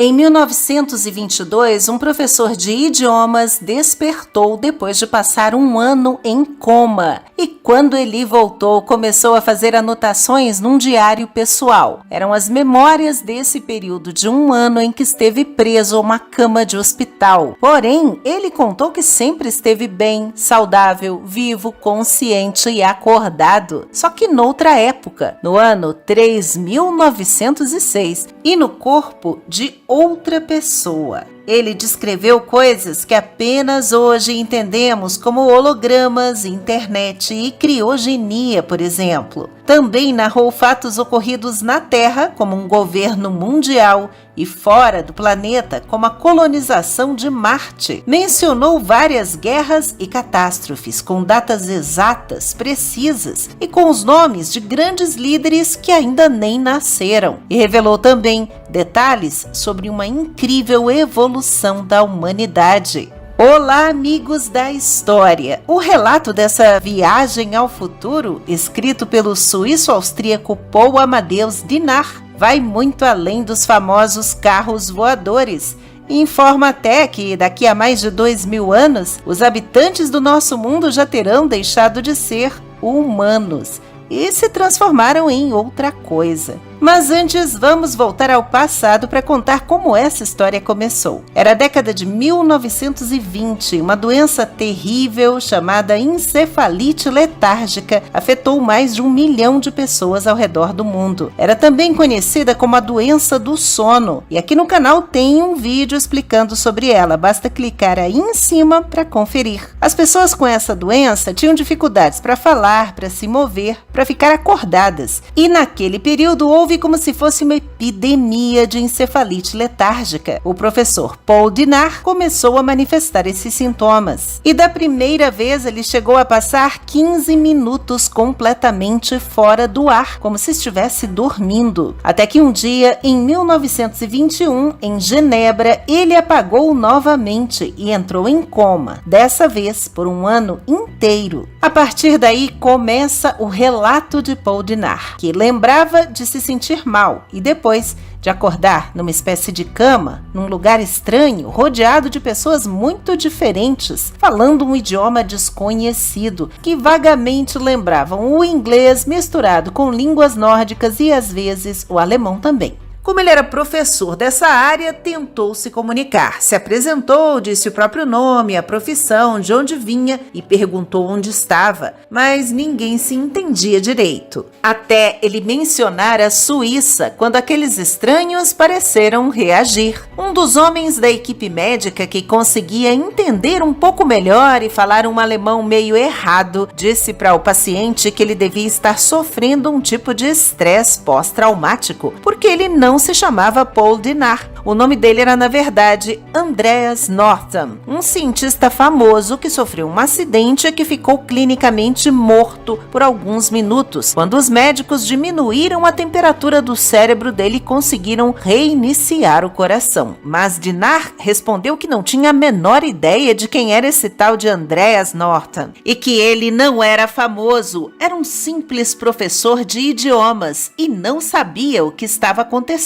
Em 1922, um professor de idiomas despertou depois de passar um ano em coma. E quando ele voltou, começou a fazer anotações num diário pessoal. Eram as memórias desse período de um ano em que esteve preso a uma cama de hospital. Porém, ele contou que sempre esteve bem, saudável, vivo, consciente e acordado. Só que noutra época, no ano 3906, e no corpo de outra pessoa. Ele descreveu coisas que apenas hoje entendemos como hologramas, internet e criogenia, por exemplo. Também narrou fatos ocorridos na Terra, como um governo mundial, e fora do planeta, como a colonização de Marte. Mencionou várias guerras e catástrofes, com datas exatas, precisas, e com os nomes de grandes líderes que ainda nem nasceram. E revelou também detalhes sobre uma incrível evolução da humanidade. Olá, amigos da história! O relato dessa viagem ao futuro, escrito pelo suíço-austríaco Paul Amadeus Dinard, vai muito além dos famosos carros voadores e informa até que, daqui a mais de 2000 anos, os habitantes do nosso mundo já terão deixado de ser humanos e se transformaram em outra coisa. Mas antes, vamos voltar ao passado para contar como essa história começou. Era a década de 1920, uma doença terrível chamada encefalite letárgica afetou mais de 1 milhão de pessoas ao redor do mundo. Era também conhecida como a doença do sono, e aqui no canal tem um vídeo explicando sobre ela, basta clicar aí em cima para conferir. As pessoas com essa doença tinham dificuldades para falar, para se mover, para ficar acordadas, e naquele período houve como se fosse uma epidemia de encefalite letárgica. O professor Paul Dinard começou a manifestar esses sintomas. E da primeira vez ele chegou a passar 15 minutos completamente fora do ar, como se estivesse dormindo. Até que um dia, em 1921, em Genebra, ele apagou novamente e entrou em coma, dessa vez por um ano inteiro. A partir daí começa o relato de Paul Dinard, que lembrava de se sentir mal e depois de acordar numa espécie de cama, num lugar estranho, rodeado de pessoas muito diferentes, falando um idioma desconhecido, que vagamente lembravam o inglês misturado com línguas nórdicas e às vezes o alemão também. Como ele era professor dessa área, tentou se comunicar. Se apresentou, disse o próprio nome, a profissão, de onde vinha e perguntou onde estava, mas ninguém se entendia direito. Até ele mencionar a Suíça, quando aqueles estranhos pareceram reagir. Um dos homens da equipe médica que conseguia entender um pouco melhor e falar um alemão meio errado, disse para o paciente que ele devia estar sofrendo um tipo de estresse pós-traumático, porque ele não se chamava Paul Dinard. O nome dele era, na verdade, Andreas Northam, um cientista famoso que sofreu um acidente e que ficou clinicamente morto por alguns minutos, quando os médicos diminuíram a temperatura do cérebro dele e conseguiram reiniciar o coração. Mas Dinard respondeu que não tinha a menor ideia de quem era esse tal de Andreas Northam e que ele não era famoso, era um simples professor de idiomas e não sabia o que estava acontecendo.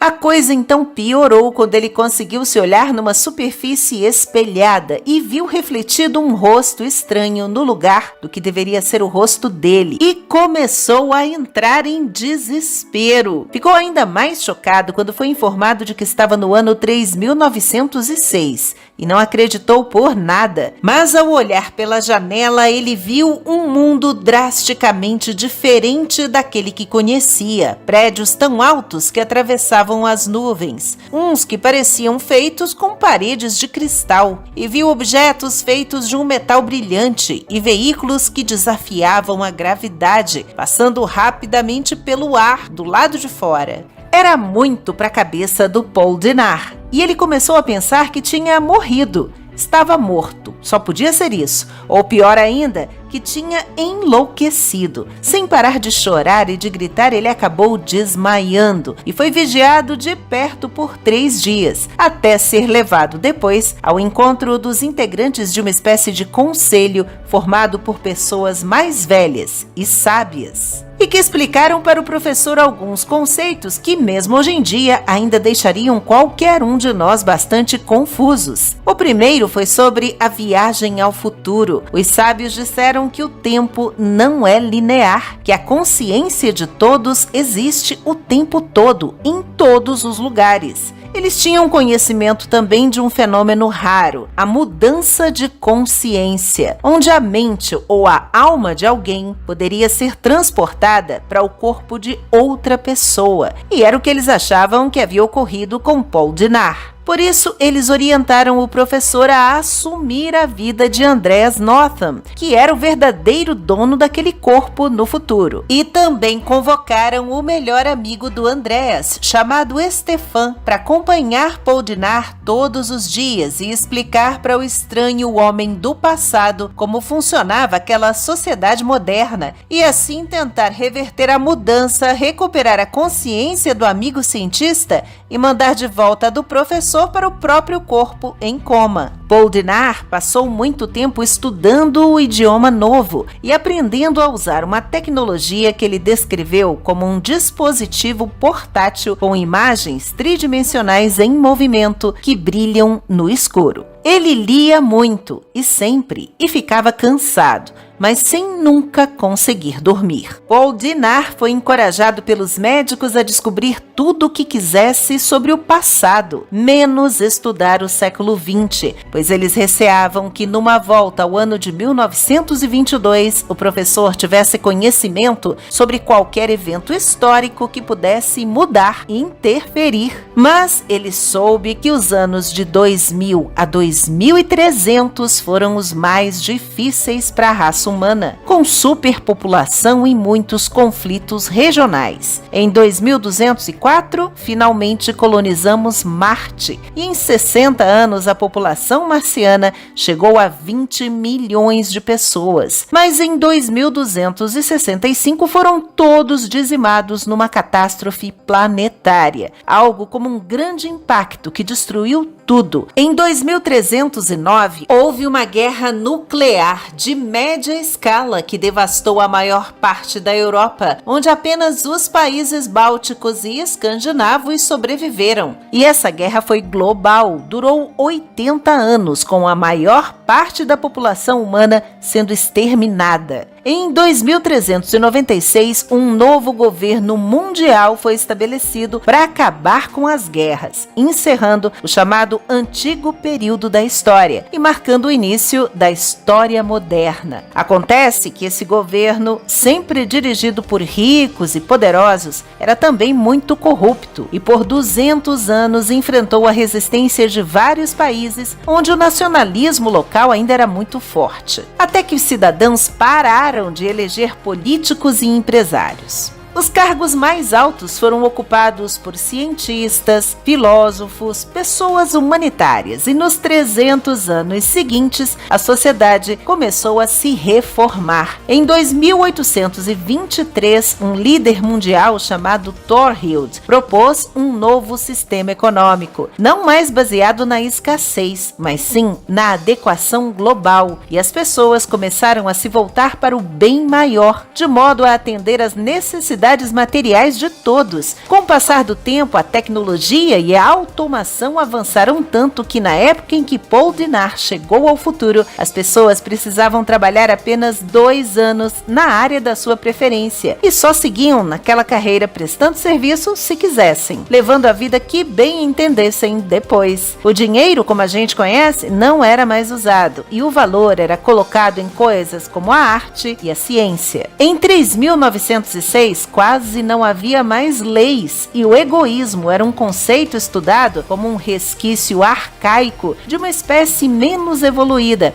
A coisa então piorou quando ele conseguiu se olhar numa superfície espelhada e viu refletido um rosto estranho no lugar do que deveria ser o rosto dele e começou a entrar em desespero. Ficou ainda mais chocado quando foi informado de que estava no ano 3906 e não acreditou por nada. Mas ao olhar pela janela, ele viu um mundo drasticamente diferente daquele que conhecia. Prédios tão altos que atravessavam as nuvens, uns que pareciam feitos com paredes de cristal, e viu objetos feitos de um metal brilhante e veículos que desafiavam a gravidade, passando rapidamente pelo ar do lado de fora. Era muito para a cabeça do Paul Dinard, e ele começou a pensar que tinha morrido. Estava morto, só podia ser isso, ou pior ainda, que tinha enlouquecido. Sem parar de chorar e de gritar, ele acabou desmaiando e foi vigiado de perto por 3 dias, até ser levado depois ao encontro dos integrantes de uma espécie de conselho formado por pessoas mais velhas e sábias. e que explicaram para o professor alguns conceitos que, mesmo hoje em dia, ainda deixariam qualquer um de nós bastante confusos. O primeiro foi sobre a viagem ao futuro. Os sábios disseram que o tempo não é linear, que a consciência de todos existe o tempo todo, em todos os lugares. Eles tinham conhecimento também de um fenômeno raro, a mudança de consciência, onde a mente ou a alma de alguém poderia ser transportada para o corpo de outra pessoa. E era o que eles achavam que havia ocorrido com Paul Dinaar. Por isso, eles orientaram o professor a assumir a vida de Andreas Northam, que era o verdadeiro dono daquele corpo no futuro. E também convocaram o melhor amigo do Andreas, chamado Stefan, para acompanhar Paul Dinaar todos os dias e explicar para o estranho homem do passado como funcionava aquela sociedade moderna e assim tentar reverter a mudança, recuperar a consciência do amigo cientista e mandar de volta do professor para o próprio corpo em coma. Paul Dinaar passou muito tempo estudando o idioma novo e aprendendo a usar uma tecnologia que ele descreveu como um dispositivo portátil com imagens tridimensionais em movimento que brilham no escuro. Ele lia muito e sempre e ficava cansado, mas sem nunca conseguir dormir. Paul Dinaar foi encorajado pelos médicos a descobrir tudo o que quisesse sobre o passado, menos estudar o século XX, pois eles receavam que numa volta ao ano de 1922 o professor tivesse conhecimento sobre qualquer evento histórico que pudesse mudar e interferir. Mas ele soube que os anos de 2000 a 2300 foram os mais difíceis para a raça humana, com superpopulação e muitos conflitos regionais. Em 2204, finalmente colonizamos Marte e em 60 anos a população marciana chegou a 20 milhões de pessoas. Mas em 2265 foram todos dizimados numa catástrofe planetária, algo como um grande impacto que destruiu tudo. Em 2309, houve uma guerra nuclear de média escala que devastou a maior parte da Europa, onde apenas os países bálticos e escandinavos sobreviveram. E essa guerra foi global, durou 80 anos, com a maior parte da população humana sendo exterminada. Em 2396, um novo governo mundial foi estabelecido para acabar com as guerras, encerrando o chamado Antigo Período da História e marcando o início da História Moderna. Acontece que esse governo, sempre dirigido por ricos e poderosos, era também muito corrupto e por 200 anos enfrentou a resistência de vários países onde o nacionalismo local ainda era muito forte, até que os cidadãos pararam de eleger políticos e empresários. Os cargos mais altos foram ocupados por cientistas, filósofos, pessoas humanitárias e nos 300 anos seguintes a sociedade começou a se reformar. Em 2823, um líder mundial chamado Thorhild propôs um novo sistema econômico, não mais baseado na escassez, mas sim na adequação global, e as pessoas começaram a se voltar para o bem maior, de modo a atender às necessidades materiais de todos. Com o passar do tempo, a tecnologia e a automação avançaram tanto que na época em que Paul Dinaar chegou ao futuro, as pessoas precisavam trabalhar apenas 2 anos na área da sua preferência e só seguiam naquela carreira prestando serviço se quisessem, levando a vida que bem entendessem depois. O dinheiro, como a gente conhece, não era mais usado e o valor era colocado em coisas como a arte e a ciência. Em 3906, quase não havia mais leis e o egoísmo era um conceito estudado como um resquício arcaico de uma espécie menos evoluída.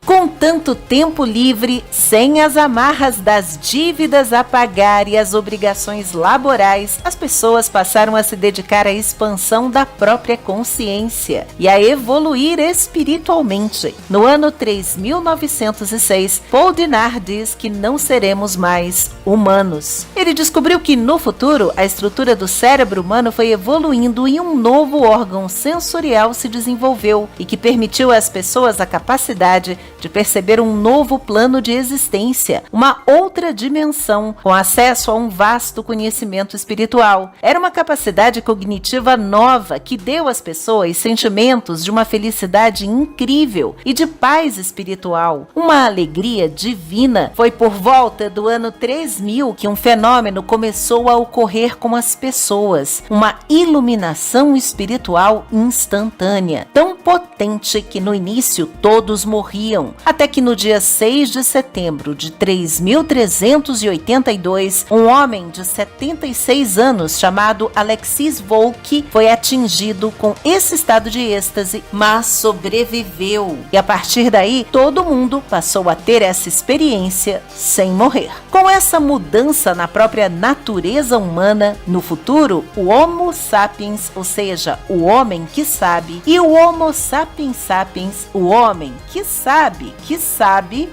Com tanto tempo livre, sem as amarras das dívidas a pagar e as obrigações laborais, as pessoas passaram a se dedicar à expansão da própria consciência e a evoluir espiritualmente. No ano 3906, Paul Dinaar diz que não seremos mais humanos. Ele descobriu que no futuro a estrutura do cérebro humano foi evoluindo e um novo órgão sensorial se desenvolveu e que permitiu às pessoas a capacidade de perceber receber um novo plano de existência, uma outra dimensão, com acesso a um vasto conhecimento espiritual. Era uma capacidade cognitiva nova que deu às pessoas sentimentos de uma felicidade incrível e de paz espiritual, uma alegria divina. Foi por volta do ano 3000 que um fenômeno começou a ocorrer com as pessoas, uma iluminação espiritual instantânea, tão potente que no início todos morriam, até que no dia 6 de setembro de 3382, um homem de 76 anos chamado Alexis Volk foi atingido com esse estado de êxtase, mas sobreviveu. E a partir daí, todo mundo passou a ter essa experiência sem morrer. Com essa mudança na própria natureza humana, no futuro, o Homo sapiens, ou seja, o homem que sabe, e o Homo sapiens sapiens, o homem que sabe,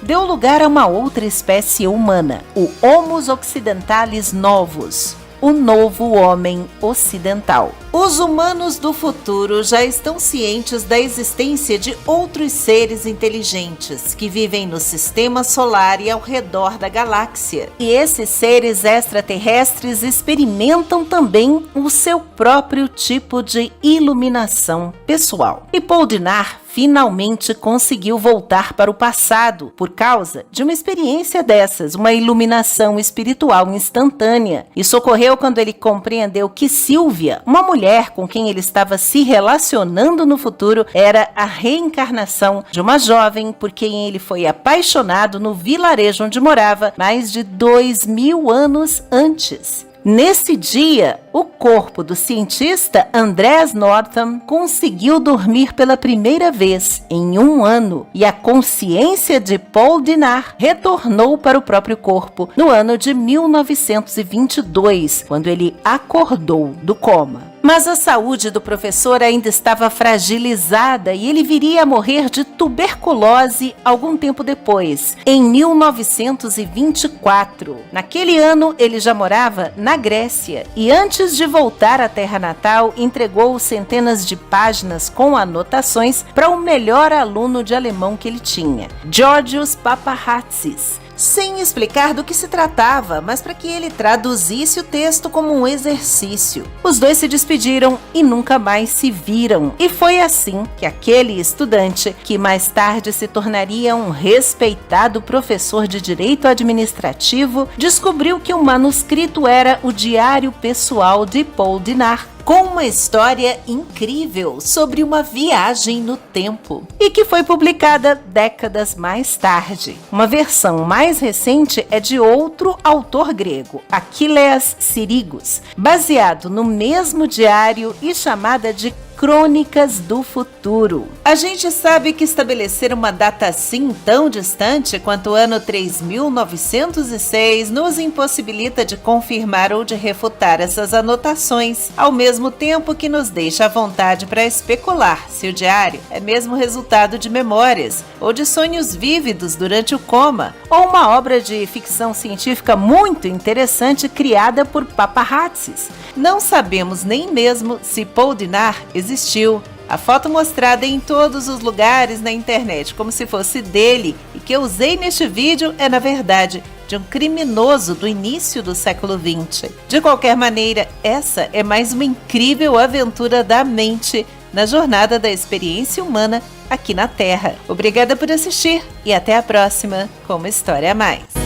deu lugar a uma outra espécie humana, o Homo occidentalis novus, o novo homem ocidental. Os humanos do futuro já estão cientes da existência de outros seres inteligentes que vivem no sistema solar e ao redor da galáxia. E esses seres extraterrestres experimentam também o seu próprio tipo de iluminação pessoal. E Paul Dinaar finalmente conseguiu voltar para o passado por causa de uma experiência dessas, uma iluminação espiritual instantânea. Isso ocorreu quando ele compreendeu que Sylvia, uma mulher com quem ele estava se relacionando no futuro, era a reencarnação de uma jovem por quem ele foi apaixonado no vilarejo onde morava mais de 2000 anos antes. Nesse dia, o corpo do cientista Andrés Northam conseguiu dormir pela primeira vez em 1 ano e a consciência de Paul Dinaar retornou para o próprio corpo no ano de 1922, quando ele acordou do coma. Mas a saúde do professor ainda estava fragilizada e ele viria a morrer de tuberculose algum tempo depois, em 1924. Naquele ano, ele já morava na Grécia e antes de voltar à terra natal, entregou centenas de páginas com anotações para o melhor aluno de alemão que ele tinha, Georgios Papahatsis, sem explicar do que se tratava, mas para que ele traduzisse o texto como um exercício. Os dois se despediram e nunca mais se viram. E foi assim que aquele estudante, que mais tarde se tornaria um respeitado professor de direito administrativo, descobriu que o manuscrito era o diário pessoal de Paul Dinaar, com uma história incrível sobre uma viagem no tempo e que foi publicada décadas mais tarde. Uma versão mais recente é de outro autor grego, Achilleas Sirigos, baseado no mesmo diário e chamada de Crônicas do Futuro. A gente sabe que estabelecer uma data assim tão distante quanto o ano 3906 nos impossibilita de confirmar ou de refutar essas anotações, ao mesmo tempo que nos deixa à vontade para especular se o diário é mesmo resultado de memórias ou de sonhos vívidos durante o coma, ou uma obra de ficção científica muito interessante criada por Papahatsis. Não sabemos nem mesmo se Paul Dinaar existiu. A foto mostrada em todos os lugares na internet como se fosse dele e que eu usei neste vídeo é, na verdade, de um criminoso do início do século XX. De qualquer maneira, essa é mais uma incrível aventura da mente na jornada da experiência humana aqui na Terra. Obrigada por assistir e até a próxima com uma história a mais.